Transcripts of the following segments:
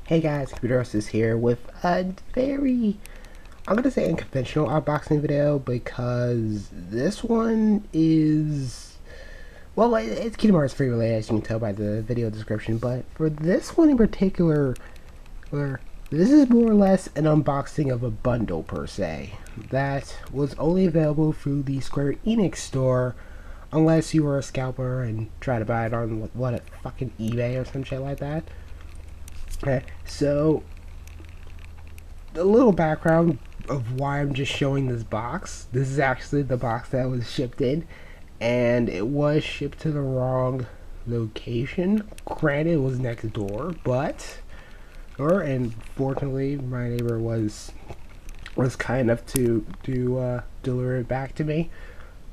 Hey guys, Computerosis here with a very, I'm gonna say unconventional unboxing video because this one is, well, it's Kingdom Hearts 3 related, as you can tell by the video description, but for this one in particular, this is more or less an unboxing of a bundle per se that was only available through the Square Enix store unless you were a scalper and tried to buy it on what, fucking eBay or some shit like that. Okay, so a little background of why I'm just showing this box. This is actually the box that was shipped in, and it was shipped to the wrong location. Granted, it was next door, and fortunately, my neighbor was kind enough to deliver it back to me,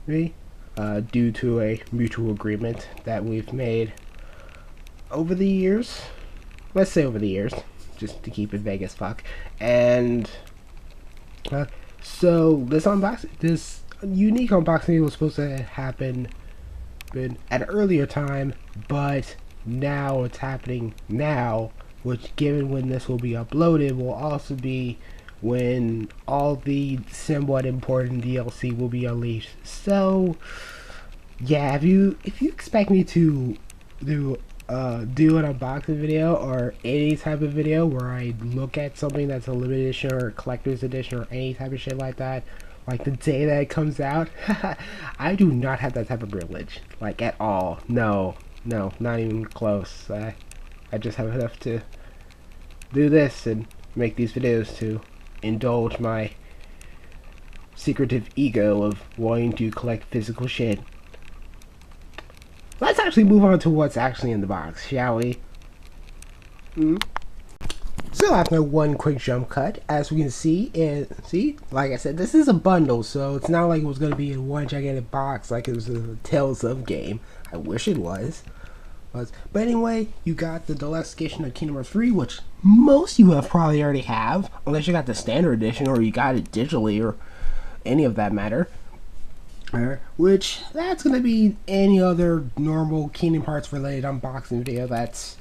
due to a mutual agreement that we've made over the years. Let's say over the years, just to keep it vague as fuck. And so this unique unboxing was supposed to happen at an earlier time, but now it's happening now, which, given when this will be uploaded, will also be when all the somewhat important DLC will be unleashed. So yeah, if you expect me to do an unboxing video or any type of video where I look at something that's a limited edition or collector's edition or any type of shit like that, like the day that it comes out, I do not have that type of privilege, like, at all. No, not even close. I just have enough to do this and make these videos to indulge my secretive ego of wanting to collect physical shit. Let's actually move on to what's actually in the box, shall we? So after one quick jump cut, as we can see, like I said, this is a bundle, so it's not like it was going to be in one gigantic box like it was a Tales of game. I wish it was. But anyway, you got the deluxe edition of Kingdom Hearts 3, which most of you have probably already have, unless you got the standard edition or you got it digitally or any of that matter. Which, that's going to be any other normal Kingdom Hearts related unboxing video that's,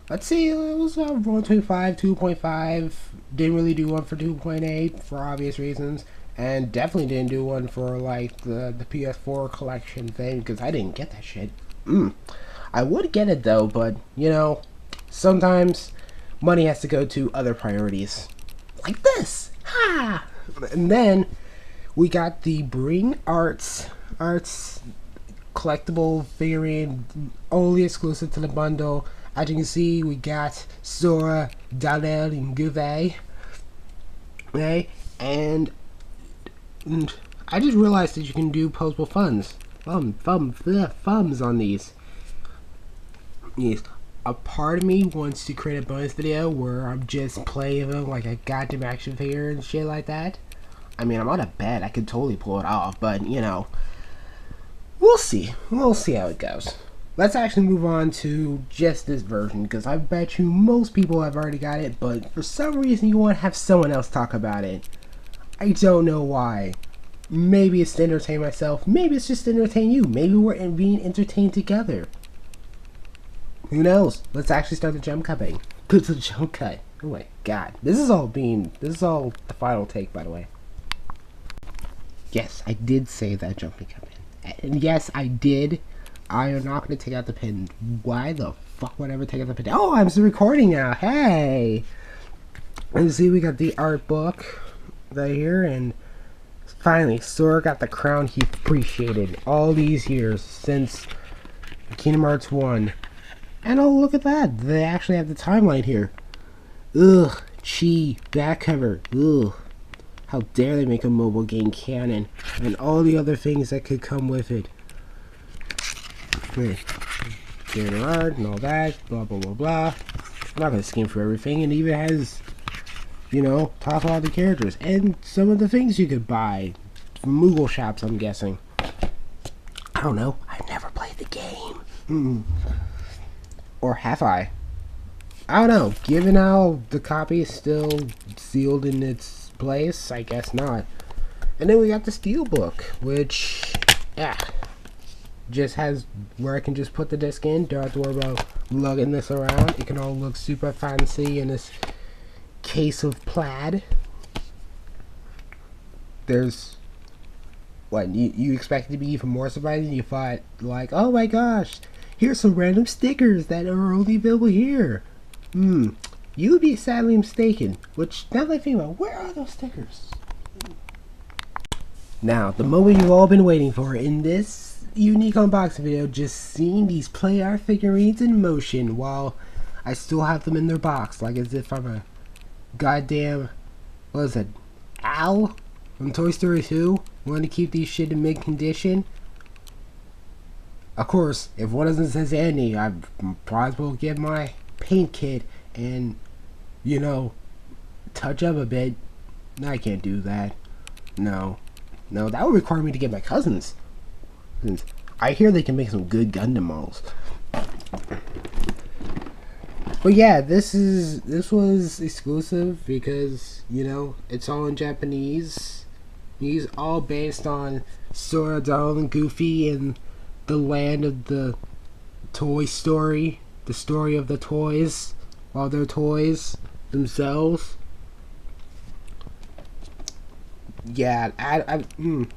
let's see, it was 1.5, 2.5, didn't really do one for 2.8 for obvious reasons, and definitely didn't do one for, like, the PS4 collection thing, because I didn't get that shit. I would get it though, but, you know, sometimes money has to go to other priorities. Like this! Ha! And then we got the Bring Arts collectible figurine, only exclusive to the bundle. As you can see, we got Sora, Dalel, and Guve. Okay, and I just realized that you can do posable thumbs on these. Yes, a part of me wants to create a bonus video where I'm just playing them like a goddamn action figure and shit like that. I mean, I'm on a bed, I could totally pull it off, but, you know, we'll see. We'll see how it goes. Let's actually move on to just this version, because I bet you most people have already got it, but for some reason you want to have someone else talk about it. I don't know why. Maybe it's to entertain myself, maybe it's just to entertain you, maybe we're being entertained together. Who knows? Let's actually start the jump cutting. Good to the jump cut. Oh my god. This is all the final take, by the way. Yes, I did say that jumping cut pin. And yes, I did. I am not going to take out the pin. Why the fuck would I ever take out the pin? Oh, I'm still recording now. Hey! And see, we got the art book right here, and finally, Sora got the crown he appreciated all these years since Kingdom Hearts 1. And oh, look at that. They actually have the timeline here. Ugh, Chi, back cover. Ugh. How dare they make a mobile game canon, and all the other things that could come with it. General art and all that, blah blah blah blah. I'm not gonna skim through everything, and it even has, you know, talk about the characters and some of the things you could buy from Moogle shops, I'm guessing. I don't know. I've never played the game. Or have I? I don't know. Given how the copy is still sealed in its place, I guess not. And then we got the steelbook, which, yeah, just has where I can just put the disc in, don't have to worry about lugging this around. It can all look super fancy in this case of plaid. There's what you expected to be even more surprising. You thought like, oh my gosh, here's some random stickers that are only available here. You would be sadly mistaken. Which, now that I think about it, where are those stickers? Now, the moment you've all been waiting for in this unique unboxing video, just seeing these play art figurines in motion while I still have them in their box, like as if I'm a goddamn, what is it, Al from Toy Story 2? Want to keep these shit in mid condition? Of course, if one of them says Andy, I probably will get my paint kit and, you know, touch up a bit. I can't do that. No, that would require me to get my cousins, since I hear they can make some good Gundam models. But yeah, this was exclusive because, you know, it's all in Japanese. These all based on Sora, Donald, and Goofy and the land of the Toy Story, the story of the toys, while they're toys themselves. Yeah, you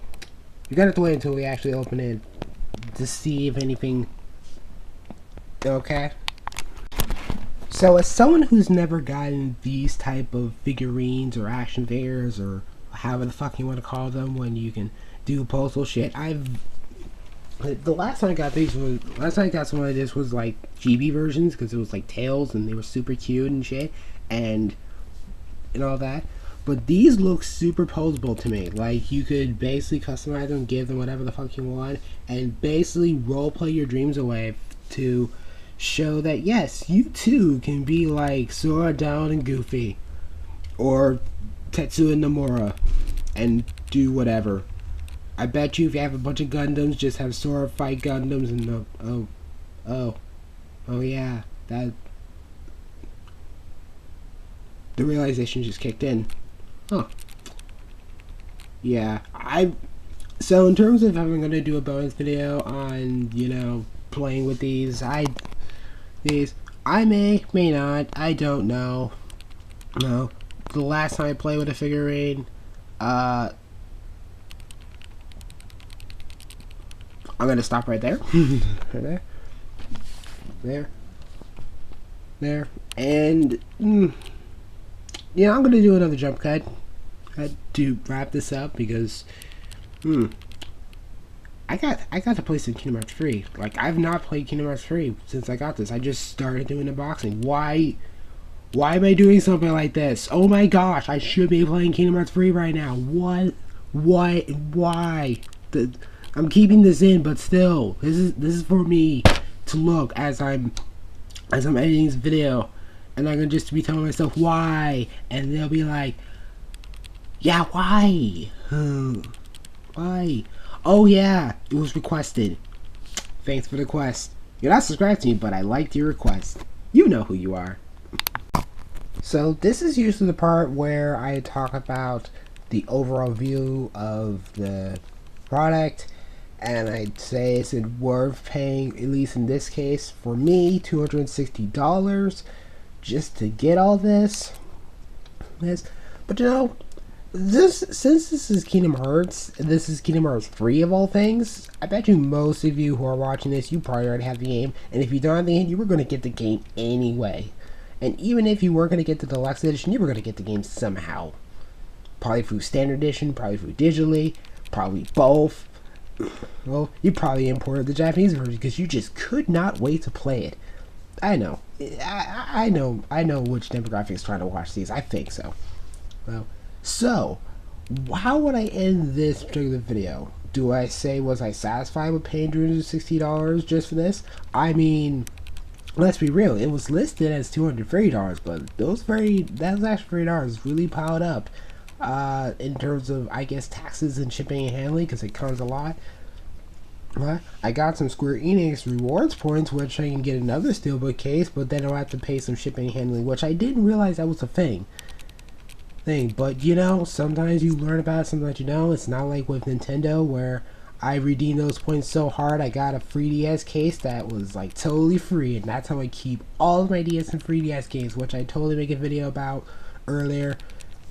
gotta have to wait until we actually open it to see if anything. Okay. So, as someone who's never gotten these type of figurines or action figures or however the fuck you want to call them when you can do postal shit, the last time I got some of this was like GB versions, because it was like Tails and they were super cute and shit and all that. But these look super posable to me. Like, you could basically customize them, give them whatever the fuck you want, and basically roleplay your dreams away to show that yes, you too can be like Sora, Donald, and Goofy, or Tetsuya and Nomura, and do whatever. I bet you if you have a bunch of Gundams, just have Sora fight Gundams and oh yeah, that the realization just kicked in. Huh. Yeah, so in terms of if I'm gonna do a bonus video on, you know, playing with these, I may not, I don't know. No. The last time I played with a figurine, I'm gonna stop right there. there, and yeah, I'm gonna do another jump cut to wrap this up because I got to play some Kingdom Hearts 3. Like, I've not played Kingdom Hearts 3 since I got this. I just started doing unboxing. Why am I doing something like this? Oh my gosh, I should be playing Kingdom Hearts 3 right now. What? Why? I'm keeping this in, but still, this is for me to look as I'm editing this video, and I'm gonna just be telling myself why, and they'll be like, yeah, why? Why? Oh yeah, it was requested. Thanks for the request. You're not subscribed to me, but I liked your request. You know who you are. So this is usually the part where I talk about the overall view of the product, and I'd say it's worth paying, at least in this case, for me, $260 just to get all this. But you know, since this is Kingdom Hearts, and this is Kingdom Hearts 3 of all things, I bet you most of you who are watching this, you probably already have the game, and if you don't have the game, you were going to get the game anyway. And even if you were going to get the Deluxe Edition, you were going to get the game somehow. Probably through Standard Edition, probably through digitally, probably both. Well, you probably imported the Japanese version because you just could not wait to play it. I know. I know which demographic is trying to watch these. I think so. Well, so, how would I end this particular video? Do I say, was I satisfied with paying $260 just for this? I mean, let's be real, it was listed as $230, but that was actually $3 really piled up in terms of, I guess, taxes and shipping and handling, because it comes a lot. I got some Square Enix rewards points, which I can get another steelbook case, but then I'll have to pay some shipping and handling, which I didn't realize that was a thing. But you know, sometimes you learn about it, sometimes you don't. It's not like with Nintendo, where I redeemed those points so hard I got a free DS case that was like totally free, and that's how I keep all of my DS and free DS games, which I totally make a video about earlier.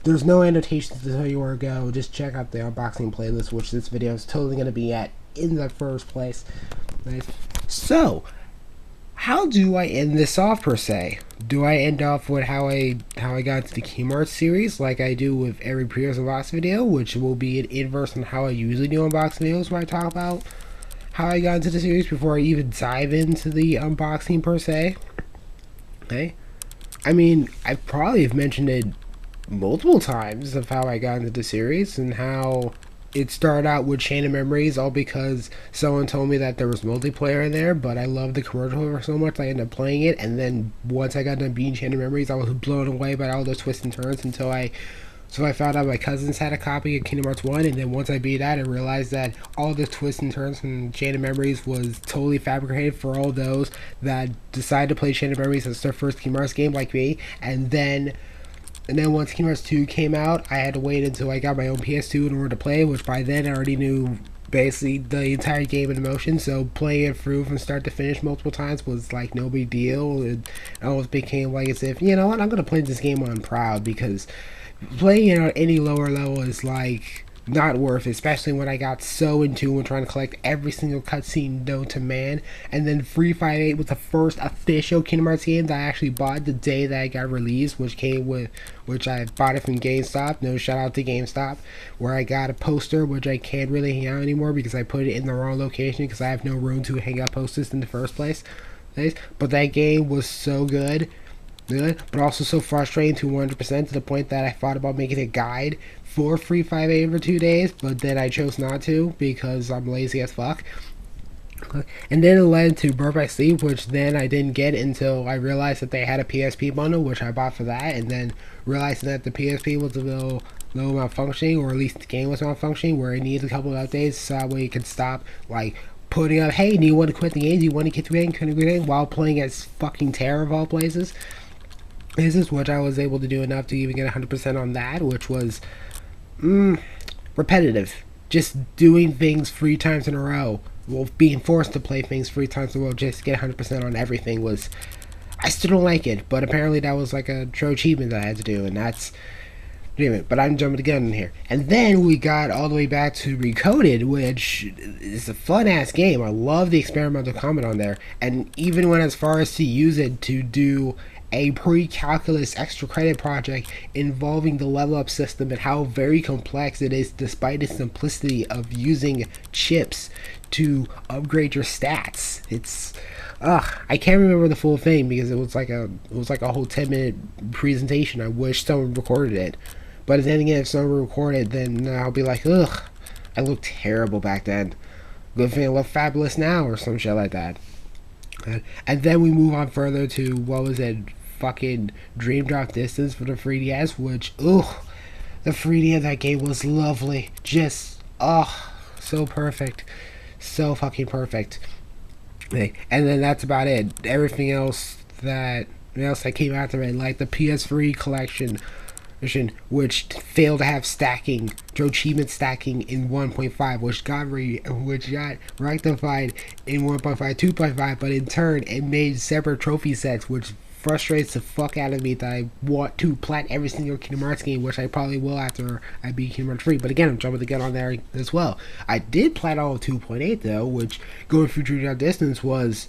There's no annotations to tell you where to go. Just check out the unboxing playlist, which this video is totally going to be at in the first place. So, how do I end this off per se? Do I end off with how I got into the Kingdom Hearts series, like I do with every previous unboxing video, which will be an inverse on how I usually do unboxing videos, where I talk about how I got into the series before I even dive into the unboxing per se? Okay. I mean, I probably have mentioned it multiple times of how I got into the series and how it started out with Chain of Memories, all because someone told me that there was multiplayer in there, but I loved the commercial so much I ended up playing it, and then once I got done beating Chain of Memories, I was blown away by all those twists and turns until I found out my cousins had a copy of Kingdom Hearts 1, and then once I beat that, I realized that all the twists and turns from Chain of Memories was totally fabricated for all those that decided to play Chain of Memories as their first Kingdom Hearts game like me, and then once Kingdom Hearts 2 came out, I had to wait until I got my own PS2 in order to play, which by then I already knew basically the entire game in motion, so playing it through from start to finish multiple times was like no big deal. It almost became like as if, you know what, I'm going to play this game on proud, because playing it on any lower level is like not worth it, especially when I got so into and trying to collect every single cutscene known to man. And then 358 was the first official Kingdom Hearts game that I actually bought the day that I got released, which I bought it from GameStop. No shout out to GameStop, where I got a poster which I can't really hang out anymore because I put it in the wrong location because I have no room to hang out posters in the first place. But that game was so good, but also so frustrating to 100%, to the point that I thought about making a guide for 358 for 2 days, but then I chose not to because I'm lazy as fuck. And then it led to Birth by Sleep, which then I didn't get until I realized that they had a PSP bundle, which I bought for that, and then realizing that the PSP was a little malfunctioning, or at least the game was malfunctioning, where it needed a couple of updates so that way you could stop like putting up, hey, do you want to quit the game? Do you want to get through it? While playing as fucking Terror of all places. This is what I was able to do enough to even get 100% on that, which was repetitive. Just doing things 3 times in a row. Well, being forced to play things 3 times in a row just to get 100% on everything was... I still don't like it, but apparently that was like a true achievement that I had to do, and that's... But I'm jumping the gun in here. And then we got all the way back to Recoded, which is a fun-ass game. I love the experimental comment on there, and even went as far as to use it to do a pre-calculus extra credit project involving the level up system and how very complex it is despite its simplicity of using chips to upgrade your stats. It's I can't remember the full thing because it was like a whole 10-minute presentation. I wish someone recorded it, but then again, if someone recorded, then I'll be like, ugh, I look terrible back then. Good thing I look fabulous now, or some shit like that. And then we move on further to, what was it, fucking Dream Drop Distance for the 3DS, which, the 3D of that game was lovely. Just, so perfect. So fucking perfect. And then that's about it. Everything else that came after it, like the PS3 collection, which failed to have stacking, achievement stacking in 1.5, which got rectified in 1.5, 2.5, but in turn it made separate trophy sets, which frustrates the fuck out of me that I want to plat every single Kingdom Hearts game, which I probably will after I beat Kingdom Hearts 3, but again, I'm jumping the gun on there as well. I did plat all of 2.8 though, which, going through Dream Drop Distance, was...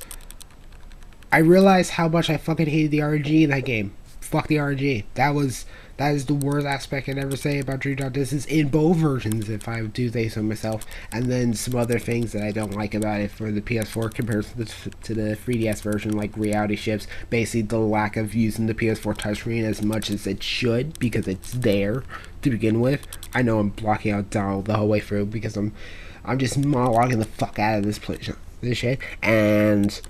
I realized how much I fucking hated the RNG in that game. Fuck the RNG. That is the worst aspect I'd ever say about Dream Drop Distance in both versions, if I do say so myself. And then some other things that I don't like about it for the PS4 compared to the 3DS version, like reality shifts. Basically, the lack of using the PS4 touchscreen as much as it should, because it's there to begin with. I know I'm blocking out Donald the whole way through because I'm just monologuing the fuck out of this shit. And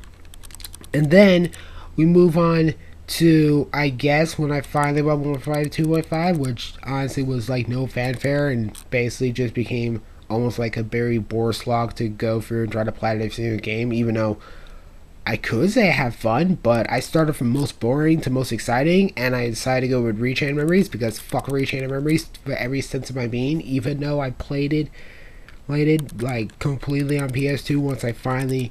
then we move on to, I guess, when I finally went 1.5 to 2.5, which honestly was like no fanfare and basically just became almost like a very bore slog to go through and try to plat every single game, even though I could say I have fun, but I started from most boring to most exciting, and I decided to go with Rechain Memories because fuck Rechain Memories for every sense of my being, even though I played it lated like completely on PS2 once I finally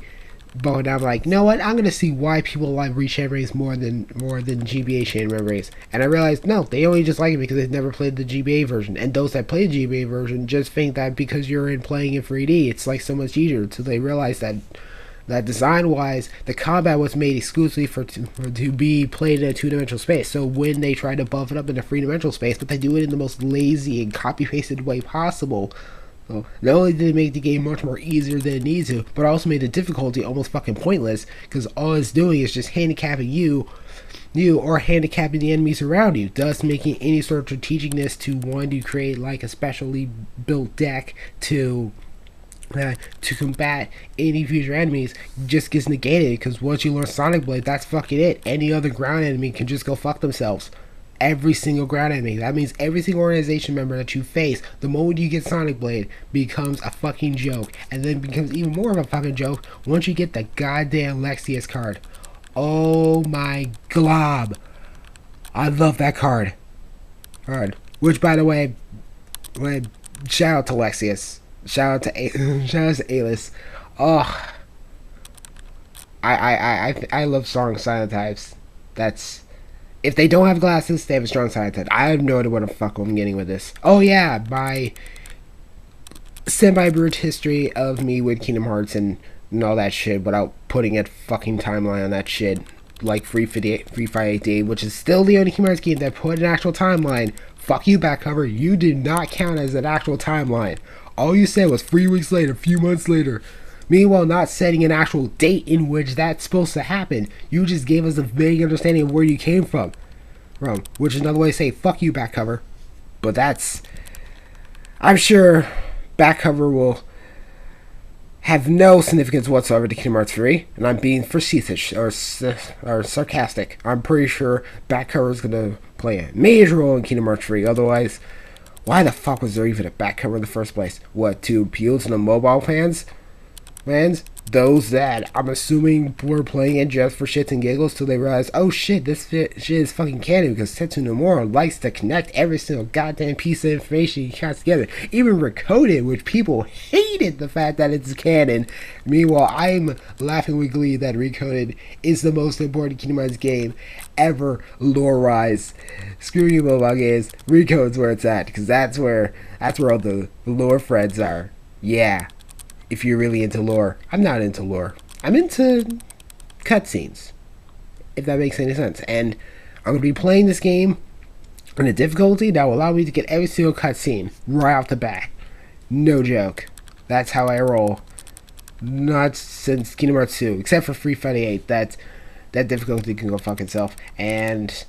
bowed down. Like, you know what? I'm gonna see why people like Reach Race more than GBA Shenmue Race, and I realized no, they only just like it because they've never played the GBA version, and those that play the GBA version just think that because you're in playing in 3D, it's like so much easier. So they realize that design wise, the combat was made exclusively for to be played in a two-dimensional space. So when they try to buff it up in a three-dimensional space, but they do it in the most lazy and copy-pasted way possible. So not only did it make the game much more easier than it needs to, but also made the difficulty almost fucking pointless, because all it's doing is just handicapping you or handicapping the enemies around you, thus making any sort of strategicness to want to create like a specially built deck to combat any future enemies just gets negated, because once you learn Sonic Blade, that's fucking it. Any other ground enemy can just go fuck themselves. Every single ground enemy. That means every single organization member that you face, the moment you get Sonic Blade, becomes a fucking joke. And then becomes even more of a fucking joke once you get the goddamn Lexius card. Oh my glob. I love that card. Alright. Which, by the way, shout out to Lexius. Shout out to A-List. Oh, I love strong silent types. That's, if they don't have glasses, they have a strong silent type. I have no idea what the fuck I'm getting with this. Oh yeah, my semi-brute history of me with Kingdom Hearts and all that shit without putting a fucking timeline on that shit, like 358, which is still the only Kingdom Hearts game that put an actual timeline. Fuck you, back cover. You did not count as an actual timeline. All you said was 3 weeks later, a few months later. Meanwhile, not setting an actual date in which that's supposed to happen. You just gave us a vague understanding of where you came from. Which is another way to say, fuck you, back cover. But that's, I'm sure back cover will have no significance whatsoever to Kingdom Hearts 3. And I'm being facetious or sarcastic. I'm pretty sure back cover is going to play a major role in Kingdom Hearts 3. Otherwise, why the fuck was there even a back cover in the first place? What, to appeal to the mobile fans? Those that I'm assuming were playing it just for shits and giggles till they realized, oh shit, this shit is fucking canon, because Tetsu Nomura likes to connect every single goddamn piece of information he has together. Even Recoded, which people hated the fact that it's canon. Meanwhile, I'm laughing with glee that Recoded is the most important Kingdom Hearts game ever lore-wise. Screw you, mobile games. Recoded's where it's at, because that's where all the lore friends are. Yeah. If you're really into lore. I'm not into lore. I'm into cutscenes, if that makes any sense. And I'm going to be playing this game on a difficulty that will allow me to get every single cutscene right off the bat. No joke. That's how I roll. Not since Kingdom Hearts 2, except for 358. That difficulty can go fuck itself. And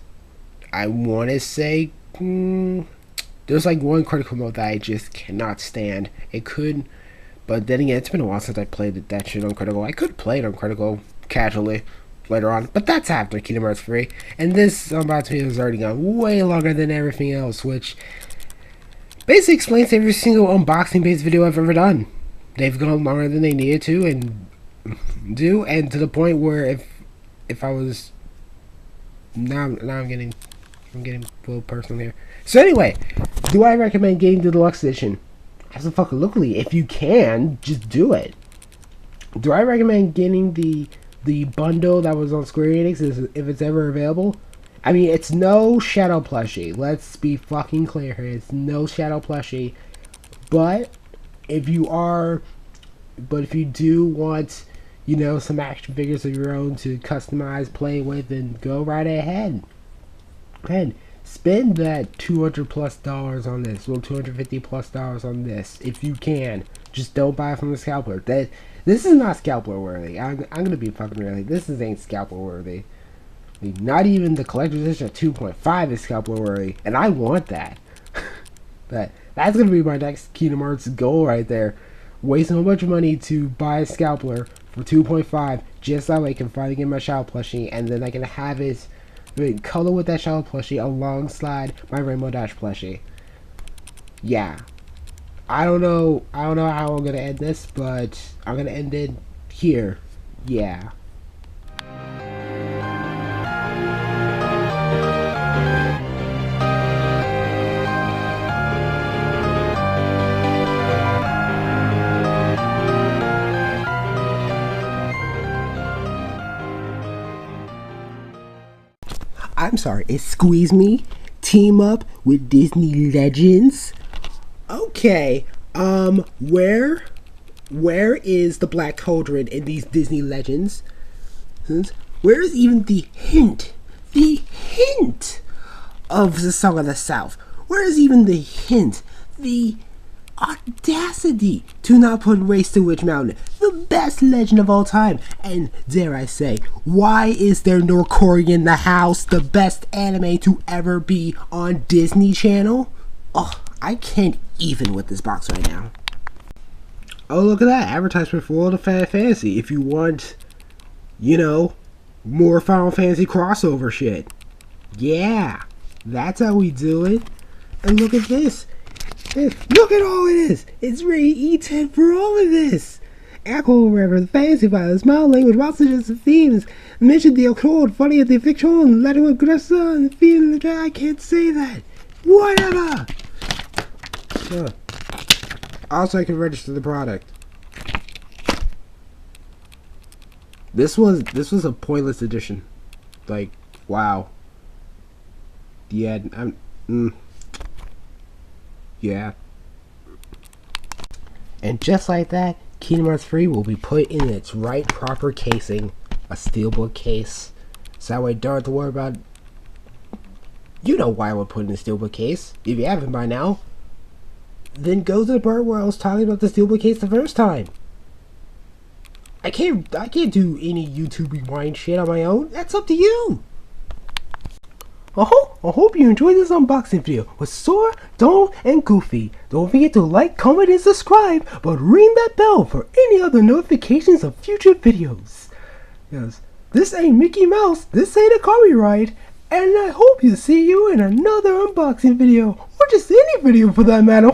I want to say, there's like one critical mode that I just cannot stand. It could... But then again, it's been a while since I played that shit on Critical. I could play it on Critical casually later on, but that's after Kingdom Hearts 3. And this I'm about to be has already gone way longer than everything else, which basically explains every single unboxing-based video I've ever done. They've gone longer than they needed to, and to the point where if I was now I'm getting a little personal here. So anyway, do I recommend getting the Deluxe Edition? Absolutely. If you can, just do it. Do I recommend getting the bundle that was on Square Enix if it's ever available? I mean, it's no Shadow plushie. Let's be fucking clear here. It's no Shadow plushie. But if you do want, you know, some action figures of your own to customize, play with, then go right ahead. And spend that $200+ on this, well, $250+ on this, if you can. Just don't buy it from the scalper. This is not scalper worthy. I'm gonna be fucking real. This ain't scalper worthy. Not even the collector's edition of 2.5 is scalper worthy, and I want that. But that's gonna be my next Kingdom Hearts goal right there. Wasting a bunch of money to buy a scalper for 2.5, just that way I can finally get my Shadow plushie, and then I can have it color with that Shadow plushie alongside my Rainbow Dash plushie. Yeah. I don't know how I'm gonna end this, but I'm gonna end it here. Yeah. I'm sorry, excuse me, team up with Disney Legends. Okay, where is the Black Cauldron in these Disney Legends? Where is even the hint of the Song of the South? Where is even the hint, the audacity to not put Race to Witch Mountain, the best legend of all time? And dare I say, why is there no Cory in the House, the best anime to ever be on Disney Channel? Oh, I can't even with this box right now. Oh, look at that advertisement for World of Fantasy. If you want, you know, more Final Fantasy crossover shit. Yeah, that's how we do it. And look at this. Look at all it is. It's rated E10 for all of this. Alcohol, wherever the fantasy violence, mild language, while suggestive themes, mention the occult, funny at the fiction, letting aggressive and feeling the I can't say that. Whatever. Also, I can register the product. This was a pointless edition. Like, wow. Yeah, yeah. And just like that, Kingdom Hearts 3 will be put in its right proper casing, a steelbook case. So that way, don't have to worry about. You know why I would put it in a steelbook case. If you haven't by now, then go to the part where I was talking about the steelbook case the first time. I can't do any YouTube rewind shit on my own. That's up to you. I hope you enjoyed this unboxing video with Sora, Donald, and Goofy. Don't forget to like, comment, and subscribe, but ring that bell for any other notifications of future videos. Yes, this ain't Mickey Mouse, this ain't a copyright, and I hope to see you in another unboxing video, or just any video for that matter.